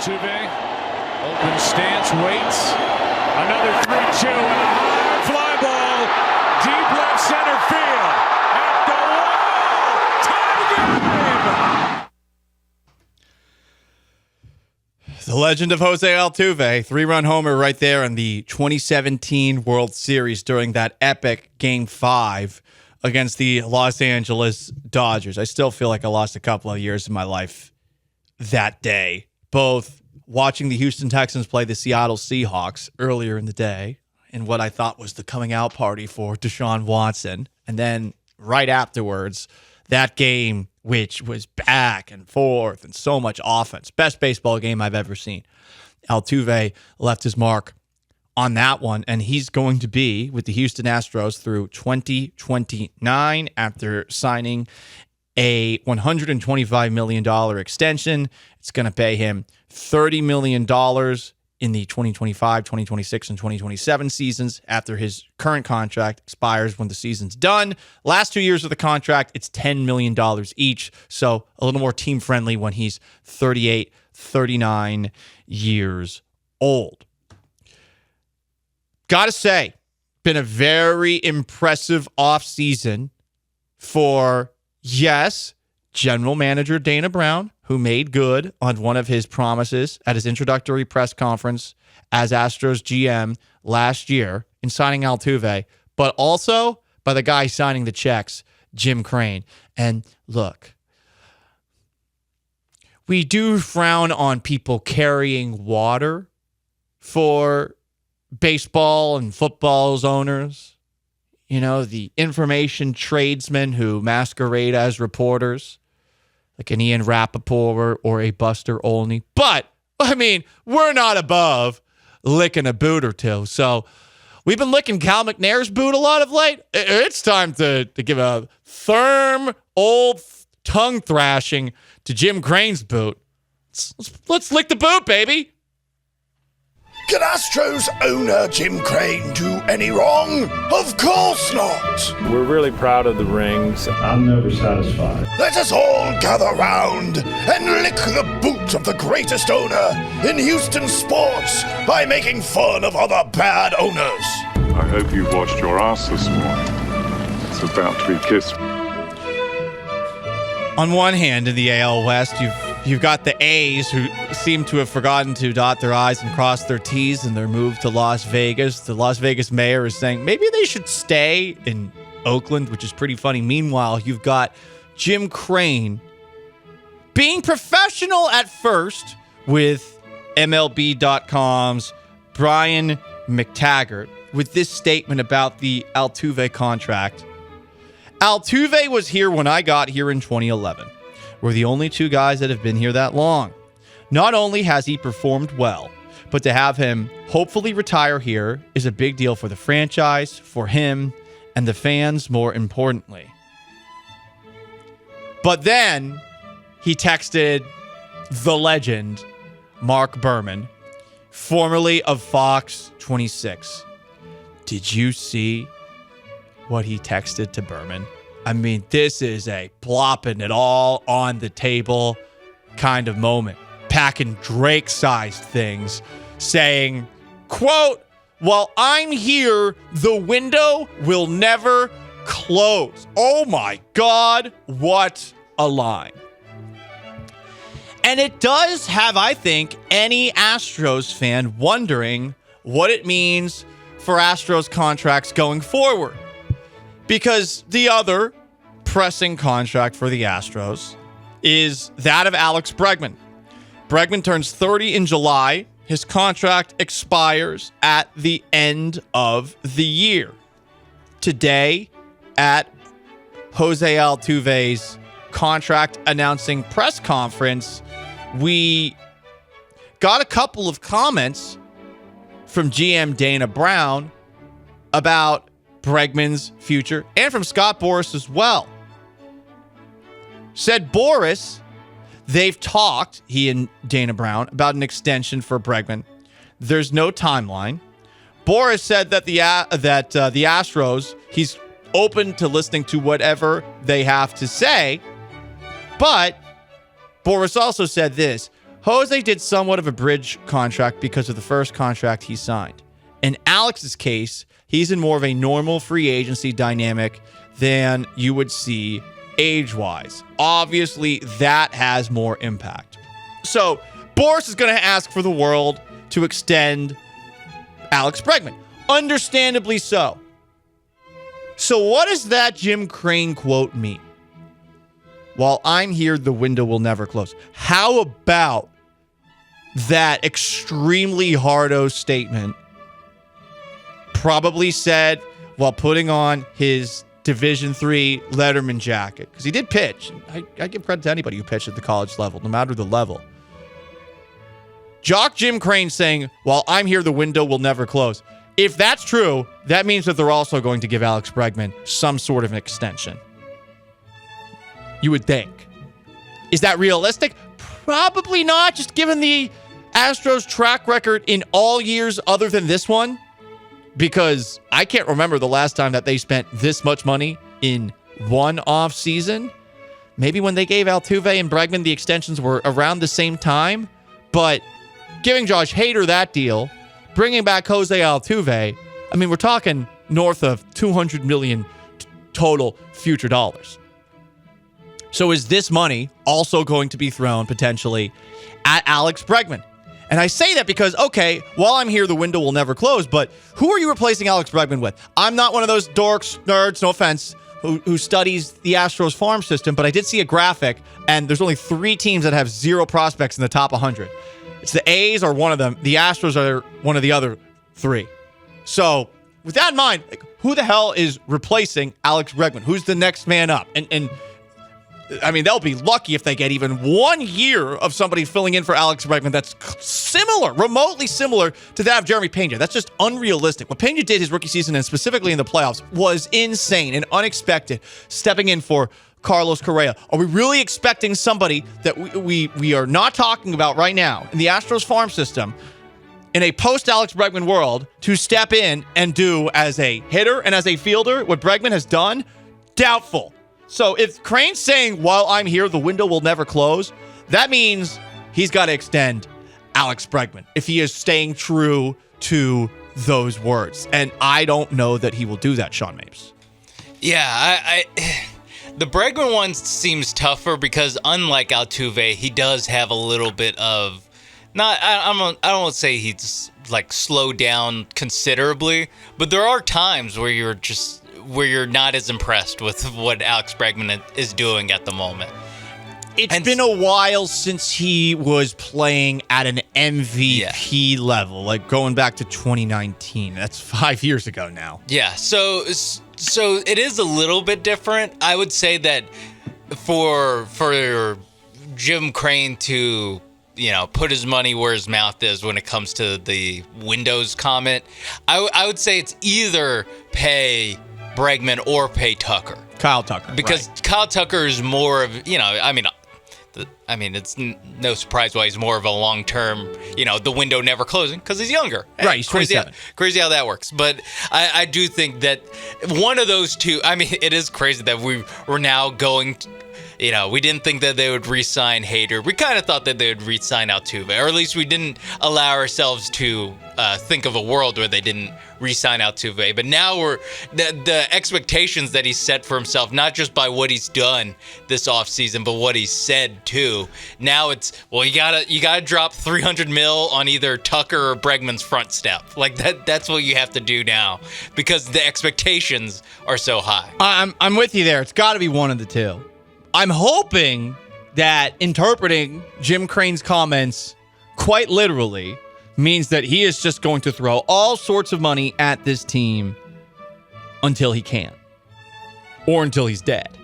Altuve, open stance, waits. Another 3-2 and a high fly ball. Deep left center field. At the wall. Tie the game. The legend of Jose Altuve, 3-run homer right there in the 2017 World Series during that epic Game 5 against the Los Angeles Dodgers. I still feel like I lost a couple of years of my life that day, both watching the Houston Texans play the Seattle Seahawks earlier in the day in what I thought was the coming out party for Deshaun Watson, and then right afterwards, that game, which was back and forth and so much offense. Best baseball game I've ever seen. Altuve left his mark on that one, and he's going to be with the Houston Astros through 2029 after signing a $125 million extension. It's going to pay him $30 million in the 2025, 2026, and 2027 seasons after his current contract expires when the season's done. Last 2 years of the contract, it's $10 million each, so a little more team-friendly when he's 38, 39 years old. Gotta say, been a very impressive offseason for, yes, General Manager Dana Brown, who made good on one of his promises at his introductory press conference as Astros GM last year in signing Altuve, but also by the guy signing the checks, Jim Crane. And look, we do frown on people carrying water for baseball and football's owners. You know, the information tradesmen who masquerade as reporters, like an Ian Rappaport or a Buster Olney. But, I mean, we're not above licking a boot or two. So we've been licking Cal McNair's boot a lot of late. It's time to give a firm, old tongue thrashing to Jim Crane's boot. Let's lick the boot, baby. Can Astros owner Jim Crane do any wrong? Of course not. We're really proud of the rings. I'm never satisfied. Let us all gather round and lick the boot of the greatest owner in Houston sports by making fun of other bad owners. I hope you washed your ass this morning. It's about to be kissed. On one hand, in the AL West, you've got the A's, who seem to have forgotten to dot their I's and cross their T's in their move to Las Vegas. The Las Vegas mayor is saying maybe they should stay in Oakland, which is pretty funny. Meanwhile, you've got Jim Crane being professional at first with MLB.com's Brian McTaggart with this statement about the Altuve contract. Altuve was here when I got here in 2011. We're the only two guys that have been here that long. Not only has he performed well, but to have him hopefully retire here is a big deal for the franchise, for him, and the fans, more importantly. But then he texted the legend, Mark Berman, formerly of Fox 26. Did you see what he texted to Berman? I mean, this is a plopping it all on the table kind of moment. Packing Drake-sized things, saying, quote, "While I'm here, the window will never close." Oh my God, what a line. And it does have, I think, any Astros fan wondering what it means for Astros contracts going forward. Because the other pressing contract for the Astros is that of Alex Bregman. Bregman turns 30 in July. His contract expires at the end of the year. Today, at Jose Altuve's contract announcing press conference, we got a couple of comments from GM Dana Brown about Bregman's future, and from Scott Boras as well. Said Boras, they've talked, he and Dana Brown, about an extension for Bregman. There's no timeline. Boras said that the Astros, he's open to listening to whatever they have to say. But Boras also said this: Jose did somewhat of a bridge contract because of the first contract he signed. In Alex's case, he's in more of a normal free agency dynamic than you would see age-wise. Obviously, that has more impact. So, Boris is going to ask for the world to extend Alex Bregman. Understandably so. So what does that Jim Crane quote mean? While I'm here, the window will never close. How about that extremely hard-o statement, probably said while putting on his Division III Letterman jacket? Because he did pitch. I give credit to anybody who pitched at the college level, no matter the level. Jock Jim Crane saying, while I'm here, the window will never close. If that's true, that means that they're also going to give Alex Bregman some sort of an extension. You would think. Is that realistic? Probably not, just given the Astros track record in all years other than this one. Because I can't remember the last time that they spent this much money in one off season. Maybe when they gave Altuve and Bregman the extensions were around the same time. But giving Josh Hader that deal, bringing back Jose Altuve, I mean, we're talking north of $200 million total future dollars. So is this money also going to be thrown potentially at Alex Bregman? And I say that because, okay, while I'm here, the window will never close, but who are you replacing Alex Bregman with? I'm not one of those dorks, nerds, no offense, who studies the Astros farm system, but I did see a graphic, and there's only 3 teams that have 0 prospects in the top 100. It's the A's are one of them. The Astros are one of the other 3. So with that in mind, like, who the hell is replacing Alex Bregman? Who's the next man up? And I mean, they'll be lucky if they get even 1 year of somebody filling in for Alex Bregman that's similar, remotely similar to that of Jeremy Pena. That's just unrealistic. What Pena did his rookie season, and specifically in the playoffs, was insane and unexpected, stepping in for Carlos Correa. Are we really expecting somebody that we are not talking about right now in the Astros farm system in a post-Alex Bregman world to step in and do as a hitter and as a fielder what Bregman has done? Doubtful. So if Crane's saying, while I'm here, the window will never close, that means he's got to extend Alex Bregman if he is staying true to those words. And I don't know that he will do that, Sean Mapes. Yeah, the Bregman one seems tougher because unlike Altuve, he does have a little bit of, I don't want to say he's like slowed down considerably, but there are times where you're not as impressed with what Alex Bregman is doing at the moment. It's been a while since he was playing at an MVP level, like going back to 2019. That's 5 years ago now. Yeah, so it is a little bit different. I would say that for Jim Crane to, put his money where his mouth is when it comes to the Windows comment, I would say it's either pay Bregman or pay Tucker. Kyle Tucker. Because right. Kyle Tucker is more of, it's no surprise why he's more of a long-term, the window never closing because he's younger. Right, he's 27. Crazy how that works. But I do think that one of those two, it is crazy that we're now going we didn't think that they would re-sign Hader. We kind of thought that they would re-sign Altuve, or at least we didn't allow ourselves to think of a world where they didn't re-sign Altuve. But now the expectations that he's set for himself, not just by what he's done this offseason, but what he's said too. Now it's, well, you gotta drop $300 million on either Tucker or Bregman's front step. Like that's what you have to do now because the expectations are so high. I'm with you there. It's got to be one of the two. I'm hoping that interpreting Jim Crane's comments quite literally means that he is just going to throw all sorts of money at this team until he can't. Or until he's dead.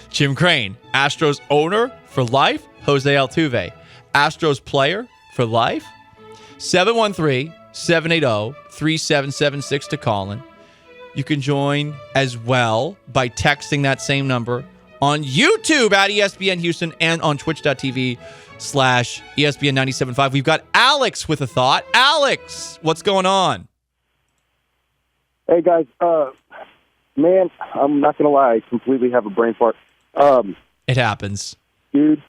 Jim Crane, Astros owner for life, Jose Altuve. Astros player for life, 713-780-3776 to call in. You can join as well by texting that same number on YouTube at ESPN Houston and on twitch.tv/ESPN 97.5. We've got Alex with a thought. Alex, what's going on? Hey, guys. Man, I'm not going to lie. I completely have a brain fart. It happens. Dude,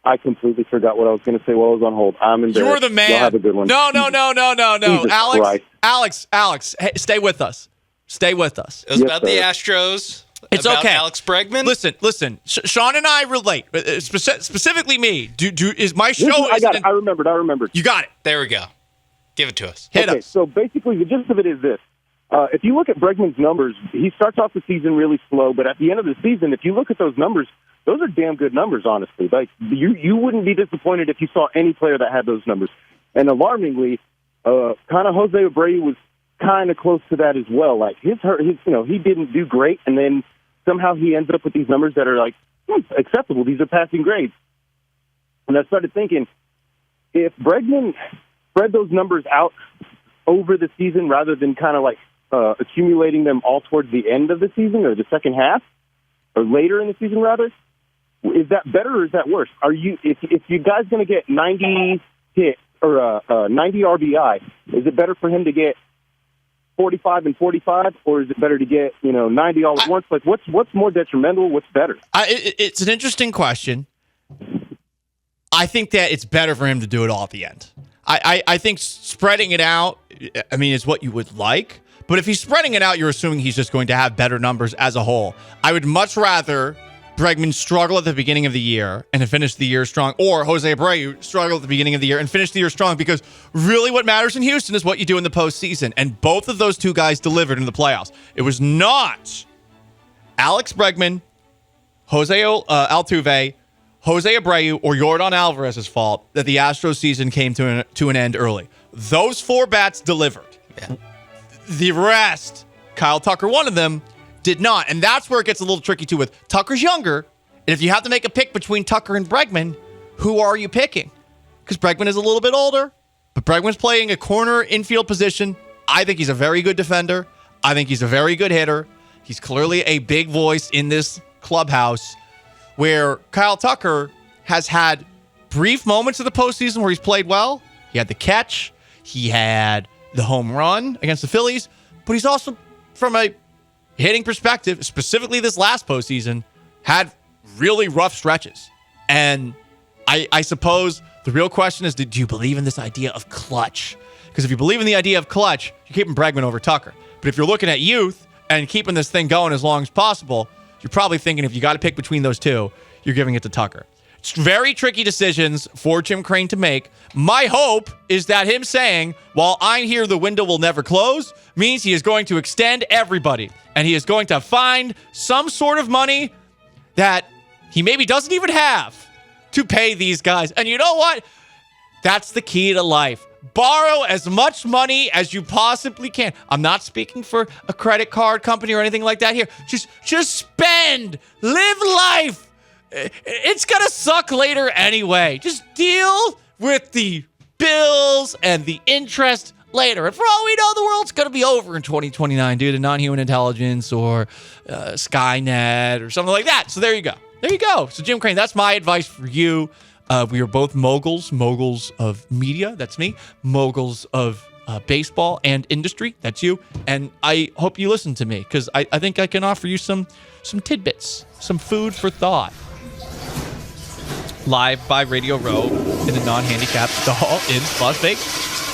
I completely forgot what I was going to say while I was on hold. I'm embarrassed. You're the man. Y'all have a good one. No. Jesus Alex, hey, stay with us. Stay with us. It was Yes, about the sir. Astros. It's about okay. Alex Bregman. Listen. Sean and I relate. Specifically me. Is my show? I got it. I remembered. You got it. There we go. Give it to us. Hit Okay, us. so basically the gist of it is this. If you look at Bregman's numbers, he starts off the season really slow, but at the end of the season, if you look at those numbers, those are damn good numbers, honestly. Like you wouldn't be disappointed if you saw any player that had those numbers. And alarmingly, kind of Jose Abreu was kind of close to that as well. Like his he didn't do great, and then somehow he ends up with these numbers that are like acceptable. These are passing grades. And I started thinking, if Bregman spread those numbers out over the season rather than kind of like accumulating them all towards the end of the season or the second half or later in the season rather, is that better or is that worse? Are you if you guys going to get 90 hits or 90 RBI, is it better for him to get 45 and 45, or is it better to get 90 all at once? Like what's more detrimental? What's better? It's an interesting question. I think that it's better for him to do it all at the end. I think spreading it out, I mean, is what you would like. But if he's spreading it out, you're assuming he's just going to have better numbers as a whole. I would much rather Bregman struggle at the beginning of the year and finish the year strong, or Jose Abreu struggle at the beginning of the year and finish the year strong, because really what matters in Houston is what you do in the postseason. And both of those two guys delivered in the playoffs. It was not Alex Bregman, Jose Altuve, Jose Abreu, or Yordan Alvarez's fault that the Astros season came to an end early. Those four bats delivered. Yeah. The rest, Kyle Tucker, one of them, did not. And that's where it gets a little tricky too with Tucker's younger. And if you have to make a pick between Tucker and Bregman, who are you picking? Because Bregman is a little bit older, but Bregman's playing a corner infield position. I think he's a very good defender. I think he's a very good hitter. He's clearly a big voice in this clubhouse, where Kyle Tucker has had brief moments of the postseason where he's played well. He had the catch. He had the home run against the Phillies. But he's also, from a hitting perspective, specifically this last postseason, had really rough stretches. And I suppose the real question is, do you believe in this idea of clutch? Because if you believe in the idea of clutch, you're keeping Bregman over Tucker. But if you're looking at youth and keeping this thing going as long as possible, you're probably thinking if you got to pick between those two, you're giving it to Tucker. It's very tricky decisions for Jim Crane to make. My hope is that him saying, while I'm here, the window will never close, means he is going to extend everybody. And he is going to find some sort of money that he maybe doesn't even have to pay these guys. And you know what? That's the key to life. Borrow as much money as you possibly can. I'm not speaking for a credit card company or anything like that here. Just spend. Live life. It's going to suck later anyway. Just deal with the bills and the interest later. And for all we know, the world's going to be over in 2029 due to non-human intelligence or Skynet or something like that. So there you go. There you go. So Jim Crane, that's my advice for you. We are both moguls of media. That's me. Moguls of baseball and industry. That's you. And I hope you listen to me, because I think I can offer you some tidbits, some food for thought. Live by Radio Row in a non-handicapped stall in Las Vegas.